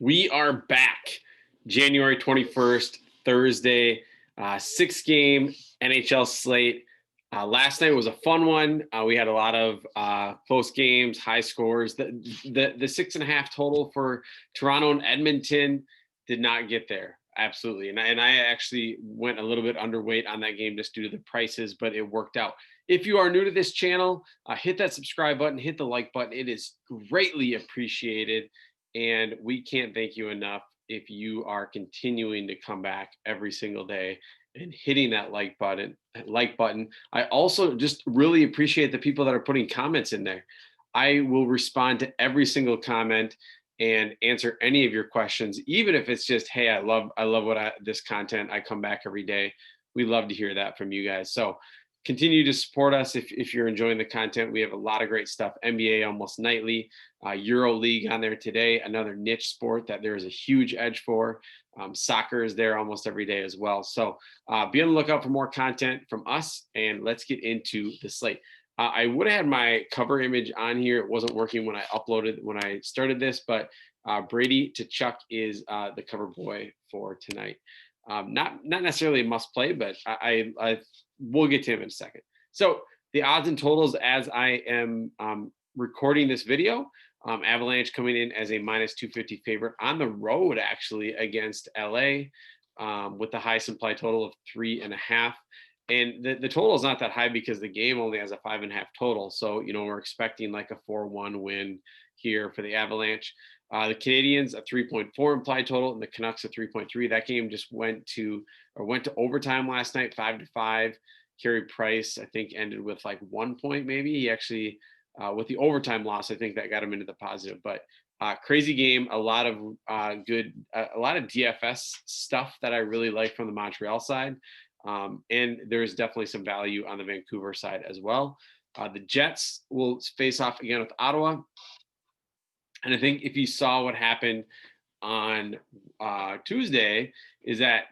We are back. January 21st, Thursday, 6-game NHL slate. Last night was a fun one. We had a lot of close games, high scores. The 6.5 total for Toronto and Edmonton did not get there. Absolutely. And I actually went a little bit underweight on that game just due to the prices, but it worked out. If you are new to this channel, hit that subscribe button, hit the like button. It is greatly appreciated. And we can't thank you enough if you are continuing to come back every single day and hitting that like button. I also just really appreciate the people that are putting comments in there. I will respond to every single comment and answer any of your questions, even if it's just, hey, I love this content. I come back every day. We love to hear that from you guys. So continue to support us if you're enjoying the content. We have a lot of great stuff. NBA almost nightly, Euro League on there today, another niche sport that there is a huge edge for. Soccer is there almost every day as well. So be on the lookout for more content from us, and let's get into the slate. I would have had my cover image on here. It wasn't working when I started this, but Brady Tkachuk is the cover boy for tonight. Not necessarily a must play, but I we'll get to him in a second. So the odds and totals as I am recording this video, Avalanche coming in as a minus 250 favorite on the road, actually, against LA with the highest implied total of 3.5. And the total is not that high because the game only has a 5.5 total. So, we're expecting like a 4-1 win here for the Avalanche. The Canadians a 3.4 implied total, and the Canucks a 3.3. That game just went to overtime last night, 5-5. Carey Price, I think, ended with like 1 point maybe. He actually, with the overtime loss, I think that got him into the positive. But crazy game, a lot of DFS stuff that I really like from the Montreal side. And there's definitely some value on the Vancouver side as well. The Jets will face off again with Ottawa. And I think if you saw what happened on Tuesday, is that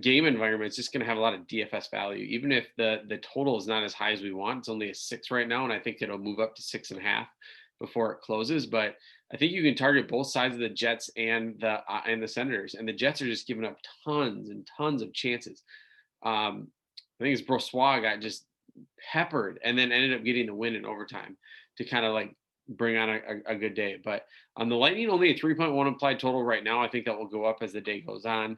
game environment is just going to have a lot of DFS value, even if the total is not as high as we want. It's only a 6 right now, and I think it'll move up to 6.5 before it closes. But I think you can target both sides of the Jets and the Senators, and the Jets are just giving up tons and tons of chances. I think it's Brossoit got just peppered and then ended up getting the win in overtime to kind of like bring on a good day. But on the Lightning, only a 3.1 implied total right now. I think that will go up as the day goes on,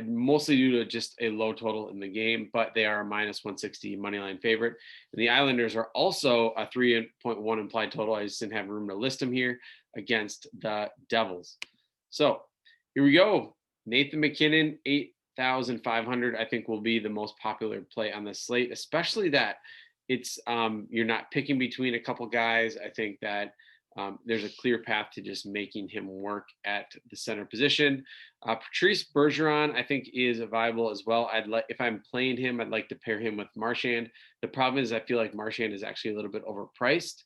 mostly due to just a low total in the game, but they are a minus 160 moneyline favorite. And the Islanders are also a 3.1 implied total. I just didn't have room to list them here against the Devils. So here we go. Nathan MacKinnon, 8,500, I think will be the most popular play on the slate, especially that it's you're not picking between a couple guys. I think that there's a clear path to just making him work at the center position. Patrice Bergeron, I think, is viable as well. If I'm playing him, I'd like to pair him with Marchand. The problem is I feel like Marchand is actually a little bit overpriced.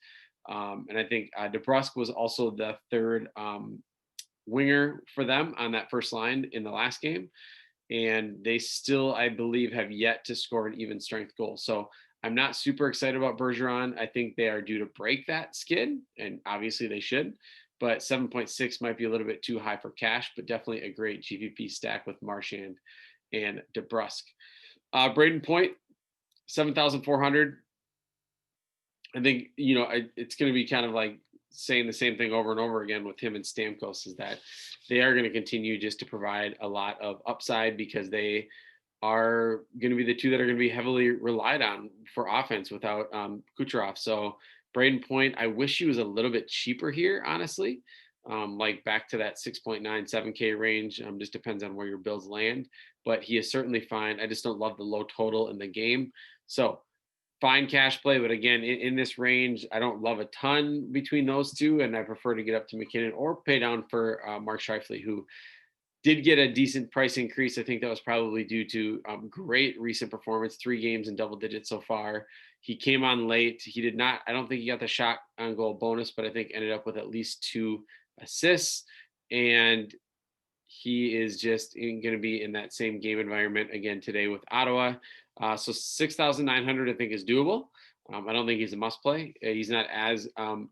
And I think DeBrusk was also the third winger for them on that first line in the last game. And they still, I believe, have yet to score an even strength goal. So I'm not super excited about Bergeron. I think they are due to break that skid, and obviously they should. But 7.6 might be a little bit too high for cash, but definitely a great GPP stack with Marchand and DeBrusk. Braden Point, 7,400. I think, it's going to be kind of like saying the same thing over and over again with him and Stamkos, is that they are going to continue just to provide a lot of upside because they are going to be the two that are going to be heavily relied on for offense without Kucherov. So Braden Point, I wish he was a little bit cheaper here, honestly, like back to that 6.9, 7K range. Just depends on where your builds land, but he is certainly fine. I just don't love the low total in the game. So fine cash play, but again, in this range, I don't love a ton between those two, and I prefer to get up to MacKinnon or pay down for Mark Scheifele, who did get a decent price increase. I think that was probably due to great recent performance, 3 games in double digits so far. He came on late. I don't think he got the shot on goal bonus, but I think ended up with at least 2 assists. And he is just going to be in that same game environment again today with Ottawa. So 6,900 I think is doable. I don't think he's a must play. He's not as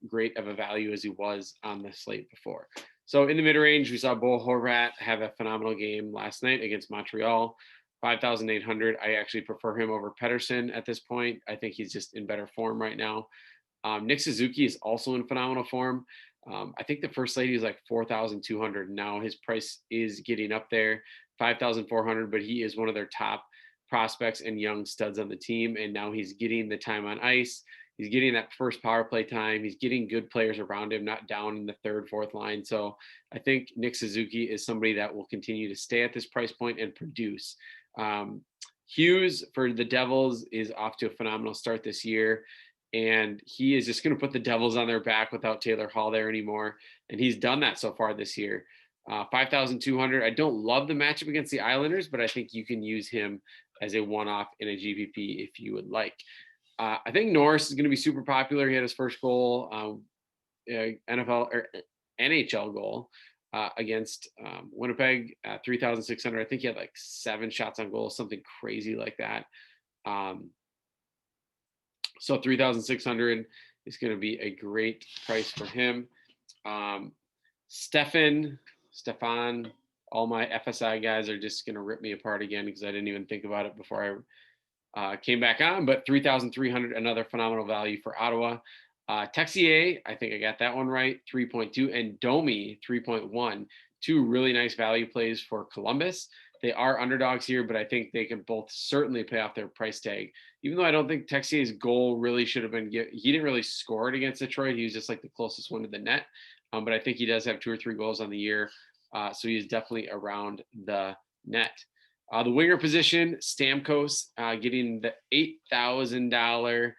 great of a value as he was on the slate before. So in the mid-range, we saw Bo Horvat have a phenomenal game last night against Montreal. 5,800. I actually prefer him over Pedersen at this point. I think he's just in better form right now. Nick Suzuki is also in phenomenal form. I think the first lady is like 4,200. Now his price is getting up there, 5,400, but he is one of their top prospects and young studs on the team. And now he's getting the time on ice. He's getting that first power play time. He's getting good players around him, not down in the third, fourth line. So I think Nick Suzuki is somebody that will continue to stay at this price point and produce. Hughes for the Devils is off to a phenomenal start this year. And he is just going to put the Devils on their back without Taylor Hall there anymore. And he's done that so far this year. 5,200. I don't love the matchup against the Islanders, but I think you can use him as a one-off in a GPP if you would like. I think Norris is going to be super popular. He had his first goal, NFL or NHL goal against Winnipeg, 3,600. I think he had like 7 shots on goal, something crazy like that. So 3,600 is going to be a great price for him. Stefan, all my FSI guys are just going to rip me apart again because I didn't even think about it before I came back on. But 3,300, another phenomenal value for Ottawa. Texier, I think I got that one right, 3.2, and Domi, 3.1. 2 really nice value plays for Columbus. They are underdogs here, but I think they can both certainly pay off their price tag. Even though I don't think Texier's goal really should have been, he didn't really score it against Detroit. He was just like the closest one to the net. But I think he does have 2 or 3 goals on the year. So he is definitely around the net. The winger position, Stamkos getting the $8,000,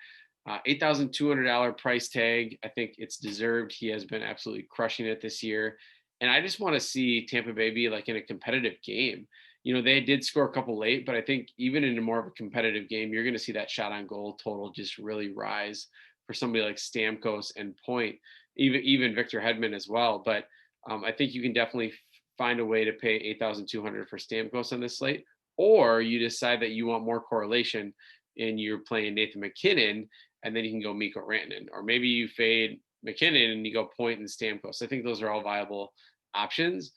$8,200 price tag. I think it's deserved. He has been absolutely crushing it this year. And I just want to see Tampa Bay be like in a competitive game. You know, they did score a couple late, but I think even in a more of a competitive game, you're going to see that shot on goal total just really rise for somebody like Stamkos and Point, even Victor Hedman as well. But I think you can definitely find a way to pay 8,200 for Stamkos on this slate, or you decide that you want more correlation and you're playing Nathan McKinnon, and then you can go Mikko Rantanen, or maybe you fade McKinnon and you go Point and Stamkos. I think those are all viable options.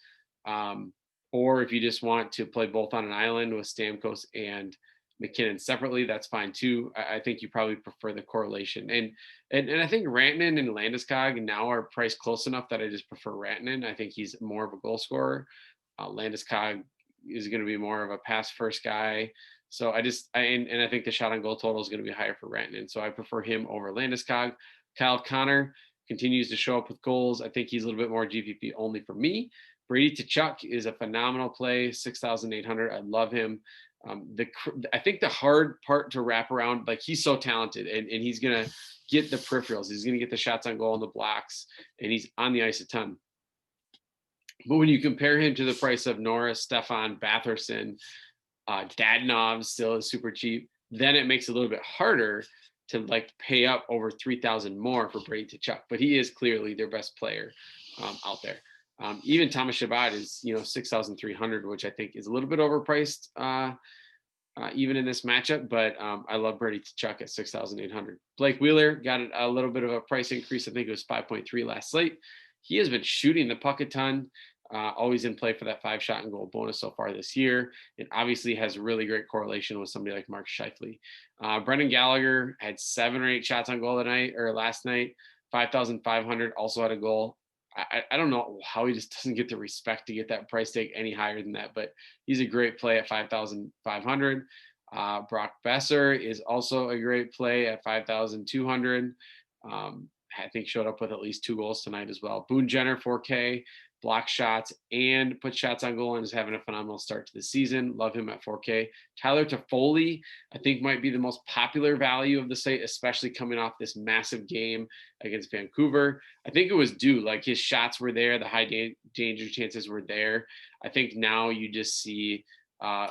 Or if you just want to play both on an island with Stamkos and McKinnon separately, that's fine too. I think you probably prefer the correlation. And I think Rantanen and Landeskog now are priced close enough that I just prefer Rantanen. I think he's more of a goal scorer. Landeskog is going to be more of a pass first guy. So I think the shot on goal total is going to be higher for Rantanen. So I prefer him over Landeskog. Kyle Connor continues to show up with goals. I think he's a little bit more GPP only for me. Brady Tkachuk is a phenomenal play, 6,800. I love him. I think the hard part to wrap around, like he's so talented and he's going to get the peripherals. He's going to get the shots on goal and the blocks, and he's on the ice a ton. But when you compare him to the price of Norris, Stefan, Batherson, Dadonov still is super cheap, then it makes it a little bit harder to like pay up over 3,000 more for Brady Tkachuk. But he is clearly their best player out there. Even Thomas Chabot is, 6,300, which I think is a little bit overpriced even in this matchup. But I love Brady Tkachuk at 6,800. Blake Wheeler got a little bit of a price increase. I think it was 5.3 last slate. He has been shooting the puck a ton, always in play for that 5 shot and goal bonus so far this year. It obviously has really great correlation with somebody like Mark Scheifele. Brendan Gallagher had 7 or 8 shots on goal last night, 5,500, also had a goal. I don't know how he just doesn't get the respect to get that price tag any higher than that, but he's a great play at 5,500. Brock Besser is also a great play at 5,200. I think showed up with at least 2 goals tonight as well. Boone Jenner, 4K, block shots and put shots on goal and is having a phenomenal start to the season. Love him at 4K. Tyler Toffoli, I think might be the most popular value of the slate, especially coming off this massive game against Vancouver. I think it was due, like his shots were there, the high danger chances were there. I think now you just see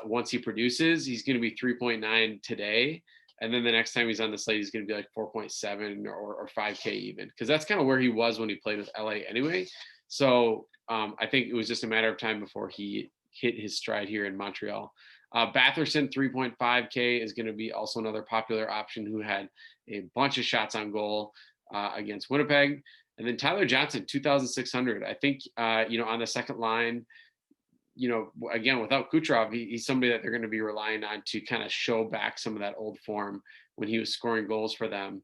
once he produces, he's going to be 3.9 today. And then the next time he's on the slate, he's going to be like 4.7 or 5K even, because that's kind of where he was when he played with LA anyway. So I think it was just a matter of time before he hit his stride here in Montreal. Batherson, 3.5K is going to be also another popular option who had a bunch of shots on goal against Winnipeg. And then Tyler Johnson, 2,600. I think, on the second line, again, without Kucherov, he's somebody that they're going to be relying on to kind of show back some of that old form when he was scoring goals for them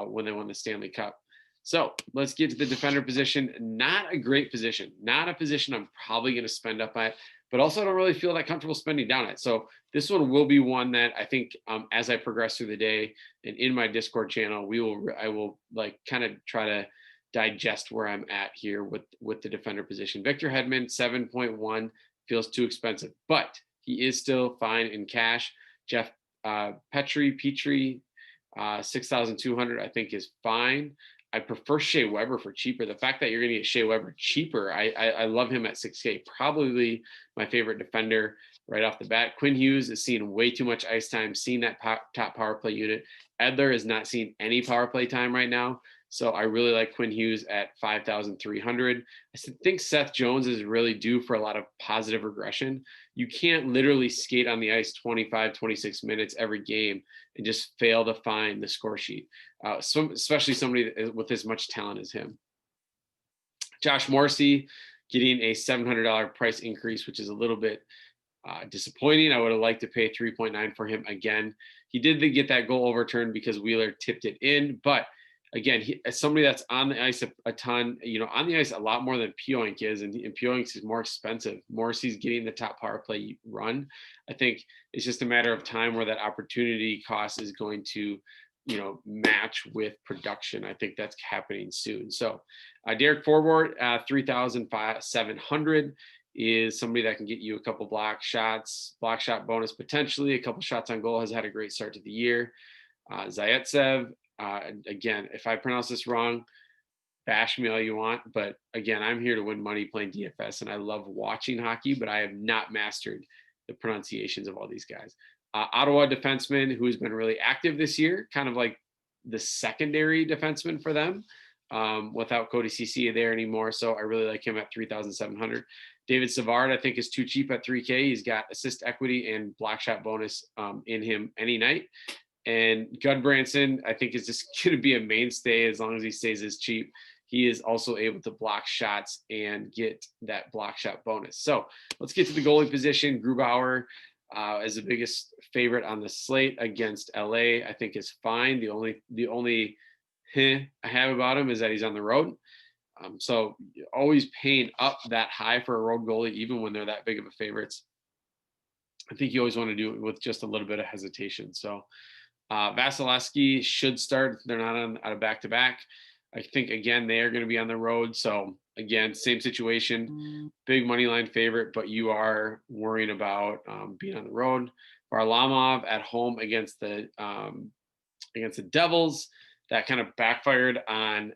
when they won the Stanley Cup. So let's get to the defender position. Not a great position, not a position I'm probably going to spend up at, but also I don't really feel that comfortable spending down at. So this one will be one that I think as I progress through the day and in my Discord channel, I will kind of try to digest where I'm at here with the defender position. Victor Hedman, 7.1 feels too expensive, but he is still fine in cash. Jeff Petrie, 6,200, I think is fine. I prefer Shea Weber for cheaper. The fact that you're going to get Shea Weber cheaper, I love him at 6K. Probably my favorite defender right off the bat. Quinn Hughes is seeing way too much ice time, seeing that top power play unit. Edler is not seeing any power play time right now. So I really like Quinn Hughes at 5,300. I think Seth Jones is really due for a lot of positive regression. You can't literally skate on the ice 25, 26 minutes every game and just fail to find the score sheet, especially somebody with as much talent as him. Josh Morrissey getting a $700 price increase, which is a little bit disappointing. I would have liked to pay 3.9 for him again. He did get that goal overturned because Wheeler tipped it in, but again, as somebody that's on the ice a ton, on the ice a lot more than Pioink is, and Pioink is more expensive. Morrissey's getting the top power play run. I think it's just a matter of time where that opportunity cost is going to, match with production. I think that's happening soon. So Derek Forbort, 3,700 is somebody that can get you a couple block shot bonus, potentially a couple shots on goal, has had a great start to the year. Zaitsev, again, if I pronounce this wrong, bash me all you want. But again, I'm here to win money playing DFS, and I love watching hockey, but I have not mastered the pronunciations of all these guys. Ottawa defenseman who's been really active this year, kind of like the secondary defenseman for them without Cody Ceci there anymore. So I really like him at 3,700. David Savard, I think, is too cheap at 3K. He's got assist equity and block shot bonus in him any night. And Gudbranson, I think, is just going to be a mainstay as long as he stays as cheap. He is also able to block shots and get that block shot bonus. So let's get to the goalie position. Grubauer as the biggest favorite on the slate against LA, I think is fine. The only I have about him is that he's on the road. So always paying up that high for a road goalie, even when they're that big of a favorites, I think you always want to do it with just a little bit of hesitation. So Vasilevsky should start. They're not on a back-to-back. I think, again, they are going to be on the road. So, again, same situation, big money line favorite, but you are worrying about being on the road. Varlamov at home against the Devils. That kind of backfired on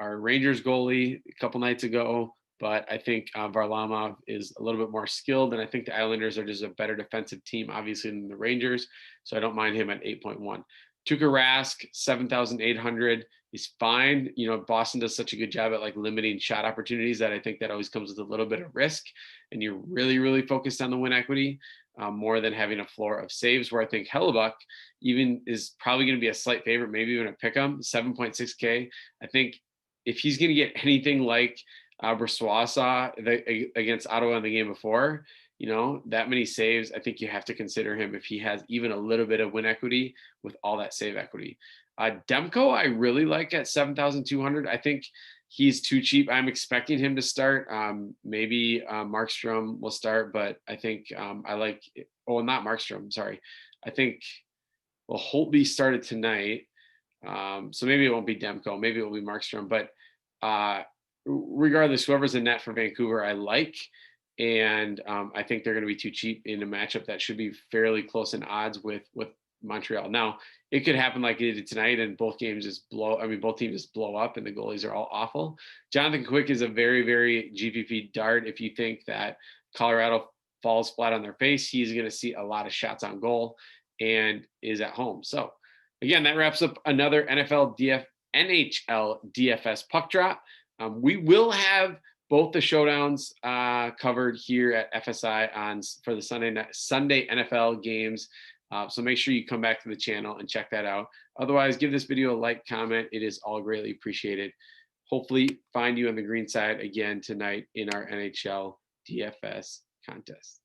our Rangers goalie a couple nights ago. But I think Varlamov is a little bit more skilled, and I think the Islanders are just a better defensive team, obviously, than the Rangers. So I don't mind him at 8.1. Tuukka Rask, 7,800. He's fine. Boston does such a good job at limiting shot opportunities that I think that always comes with a little bit of risk. And you're really, really focused on the win equity more than having a floor of saves, where I think Hellebuck even is probably going to be a slight favorite, maybe even a pick 'em, 7.6K. I think if he's going to get anything like Brossoit saw against Ottawa in the game before, that many saves, I think you have to consider him if he has even a little bit of win equity with all that save equity. Demko, I really like at 7,200. I think he's too cheap. I'm expecting him to start. Maybe Markstrom will start, but I think I like – not Markstrom, sorry. I think, Holtby started tonight. So maybe it won't be Demko. Maybe it will be Markstrom. But regardless, whoever's in net for Vancouver, I like. And I think they're going to be too cheap in a matchup that should be fairly close in odds with Montreal. Now, it could happen like it did tonight, and both teams just blow up, and the goalies are all awful. Jonathan Quick is a very, very GPP dart. If you think that Colorado falls flat on their face, he's going to see a lot of shots on goal and is at home. So, again, that wraps up another NHL DFS puck drop. We will have both the showdowns covered here at FSI for the Sunday NFL games. So make sure you come back to the channel and check that out. Otherwise, give this video a like, comment. It is all greatly appreciated. hopefully find you on the green side again tonight in our NHL DFS contest.